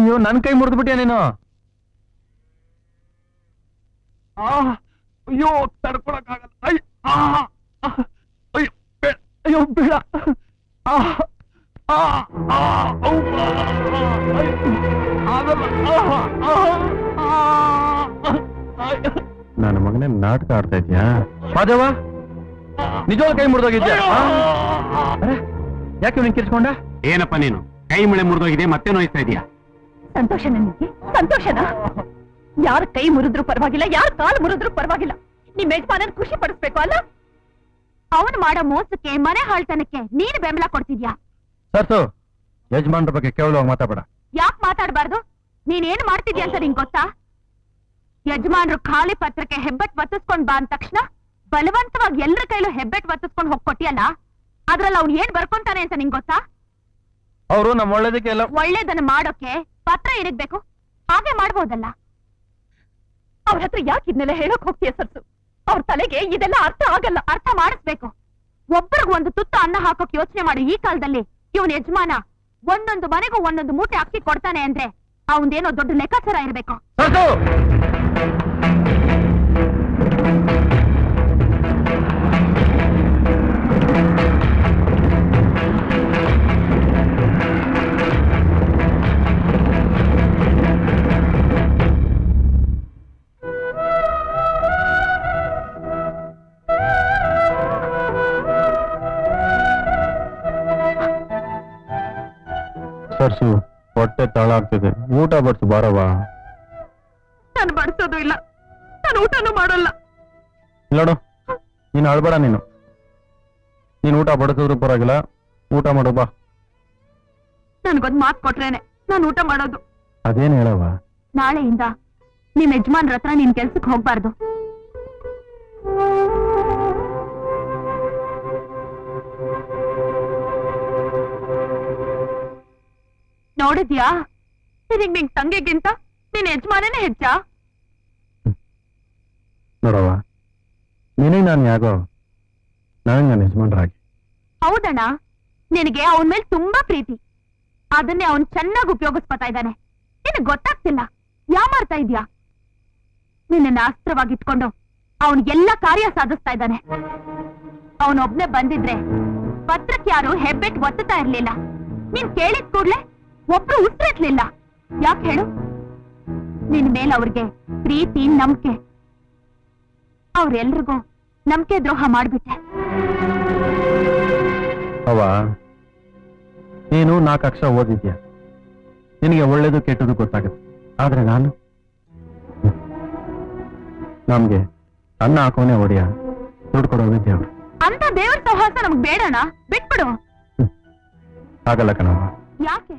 ಅಯ್ಯೋ ನನ್ ಕೈ ಮುರಿದ್ಬಿಟ್ಯಾ ನೀನು. ಅಯ್ಯೋ ತಡ್ಕೊಳಕ್ಕಾಗಲ್ಲ. ಅಯ್ಯೋ ಬೇಡ. ನನ್ನ ಮಗನೇ ನಾಟಕ ಆಡ್ತಾ ಇದ್ಯಾ ಮಾದೇವ? ನಿಜವಾದ ಕೈ ಮುರಿದೋಗಿದ್ಯಾ? ಯಾಕೆ ನೀನ್ ಕಿರ್ಸ್ಕೊಂಡ? ಏನಪ್ಪ ನೀನು ಕೈ ಮಳೆ ಮುರಿದೋಗಿದೆ ಮತ್ತೆ ನೋಯ್ತಾ ಇದೀಯಾ? ಸಂತೋಷ ನನಗೆ, ಸಂತೋಷನಾ? ಯಾರ ಕೈ ಮುರಿದ್ರು ಪರವಾಗಿಲ್ಲ, ಯಾರ ಕಾಲು ಮುರಿದ್ರು ಪರವಾಗಿಲ್ಲ, ನಿಮ್ ಯಜಮಾನನ್ ಖುಷಿ ಪಡಿಸ್ಬೇಕು ಅಲ್ಲ? ಅವನು ಮಾಡೋ ಮೋಸಕ್ಕೆ, ಮನೆ ಹಾಳ್ತನಕ್ಕೆ ನೀನು ಬೆಂಬಲ ಕೊಡ್ತಿದ್ಯಾ? ಸರ್ಸು, ಯಜಮಾನ್ರ ಬಗ್ಗೆ ಕೇವಲವಾಗಿ ಮಾತಾಡಬೇಡ. ಯಾಕೆ ಮಾತಾಡಬಾರ್ದು? ನೀನೇನು ಮಾಡ್ತಿದ್ಯಾ ಅಂತ ನಿಂಗೆ ಗೊತ್ತಾ? ಯಜಮಾನ್ರು ಖಾಲಿ ಪತ್ರಕ್ಕೆ ಹೆಬ್ಬೆಟ್ ಒತ್ತಿಸ್ಕೊಂಡ್ ಬಾ ಅಂದ ತಕ್ಷಣ ಬಲವಂತವಾಗಿ ಎಲ್ಲರ ಕೈಲೂ ಹೆಬ್ಬೆಟ್ ಒತ್ತಿಸ್ಕೊಂಡ್ ಹೋಗ್ಕೊಟ್ಟಿಯಲ್ಲ, ಅದ್ರಲ್ಲಿ ಅವ್ನು ಏನ್ ಬರ್ಕೊಂತಾನೆ ಅಂತ ನಿಂಗೆ ಗೊತ್ತಾ? ಅವರು ನಮ್ಮ ಒಳ್ಳೇದಕ್ಕೆ ಎಲ್ಲ ಒಳ್ಳೇದನ್ನ ಮಾಡೋಕೆ ಪತ್ರ ಇರಬೇಕು, ಹಾಗೆ ಮಾಡ್ಬೋದಲ್ಲ. ಅವ್ರ ಹತ್ರ ಯಾಕೆ ಇದನ್ನೆಲ್ಲ ಹೇಳಕ್ ಹೋಗ್ತೀಯ ಸರ್ಸು? ಅವ್ರ ತಲೆಗೆ ಇದೆಲ್ಲ ಅರ್ಥ ಆಗಲ್ಲ. ಅರ್ಥ ಮಾಡಿಸ್ಬೇಕು. ಒಬ್ಬರಿಗೂ ಒಂದು ತುತ್ತ ಅನ್ನ ಹಾಕೋಕ್ ಯೋಚನೆ ಮಾಡಿ ಈ ಕಾಲದಲ್ಲಿ ಇವನ್ ಯಜಮಾನ ಒಂದೊಂದು ಮನೆಗೂ ಒಂದೊಂದು ಮೂಟೆ ಅಕ್ಕಿ ಕೊಡ್ತಾನೆ ಅಂದ್ರೆ ಅವನದೇನೋ ದೊಡ್ಡ ಲೆಕ್ಕಾಚಾರ ಇರಬೇಕು. ಸರ್ಸು, ಹೊಟ್ಟೆ ತಾಳ ಆಗ್ತಿದೆ, ಊಟ ಬಡ್ಸು ಬಾರವಾ. ನಾನು ಬಡಿಸೋದು ಇಲ್ಲ, ನಾನು ಊಟನೂ ಮಾಡಲ್ಲ. ನೋಡು, ನೀನು ಅಳ್ಬೇಡ. ನೀನು ಊಟ ಬಡಿಸಿದ್ರು ಪರವಾಗಿಲ್ಲ, ಊಟ ಮಾಡು ಬಾ. ನನ್ಗೊಂದ್ ಮಾತು ಕೊಟ್ರೇನೆ ನಾನು ಊಟ ಮಾಡೋದು. ಅದೇನು ಹೇಳವ? ನಾಳೆಯಿಂದ ನಿಮ್ ಯಜಮಾನ್ರ ಹತ್ರ ನೀನ್ ಕೆಲ್ಸಕ್ಕೆ ಹೋಗ್ಬಾರ್ದು. ನೋಡಿದ್ಯಾ, ನಿನಗ್ ನಿನ್ ತಂಗಿಗಿಂತ ನಿನ್ ಯಜಮಾನೇ ಹೆಚ್ಚಾ? ನೋಡವ, ನಿನಗೆ ನಾನು ಯಾಗೋ, ನನಗೆ ನನ್ನ ಯಜಮಾನ್ರಾಗಿ. ಹೌದಣ್ಣ, ನಿನಗೆ ಅವನ ಮೇಲೆ ತುಂಬಾ ಪ್ರೀತಿ. ಅದನ್ನೇ ಅವನ್ ಚೆನ್ನಾಗಿ ಉಪಯೋಗಿಸ್ಕೊತಾ ಇದ್ದಾನೆ. ನಿನಗ್ ಗೊತ್ತಾಗ್ತಿಲ್ಲ, ಯಾಮಾರ್ತಾ ಇದ್ಯಾ? ನಿನ್ನ ಅಸ್ತ್ರವಾಗಿಟ್ಕೊಂಡು ಅವನ್ ಎಲ್ಲ ಕಾರ್ಯ ಸಾಧಿಸ್ತಾ ಇದ್ದಾನೆ. ಅವನೊಬ್ನೇ ಬಂದಿದ್ರೆ ಪತ್ರಕ್ಕೆ ಯಾರು ಹೆಬ್ಬೆಟ್ ಒತ್ತುತ್ತಾ ಇರ್ಲಿಲ್ಲ. ನೀನ್ ಕೇಳಿದ ಕೂಡ್ಲೆ ಒಬ್ರು ಉಸಿರೆತ್ಲಿಲ್ಲ. ಯಾಕೆ ಹೇಳು? ನಿನ್ ಮೇಲೆ ಅವ್ರಿಗೆ ಪ್ರೀತಿ, ನಂಬಿಕೆ. ಅವ್ರೆಲ್ರಿಗೂ ನಂಬಿಕೆ ದ್ರೋಹ ಮಾಡ್ಬಿಟ್ಟೆ. ಅವ, ನೀನು 4 ಅಕ್ಷರ ಓದಿದ್ಯಾ, ನಿನಗೆ ಒಳ್ಳೇದು ಕೆಟ್ಟದು ಗೊತ್ತಾಗುತ್ತೆ. ಆದ್ರೆ ನಾನು, ನಮ್ಗೆ ಅನ್ನ ಹಾಕೋನೆ ಹೊಡಿಯ, ದುಡ್ಡು ಕೊಡೋ ವಿದ್ಯೆ. ಅಂತ ದೇವ್ರ ಸಹವಾಸ ನಮ್ಗ್ ಬೇಡಣ, ಬಿಟ್ಬಿಡು. ಆಗಲ್ಲ ಕಣವ. ಯಾಕೆ?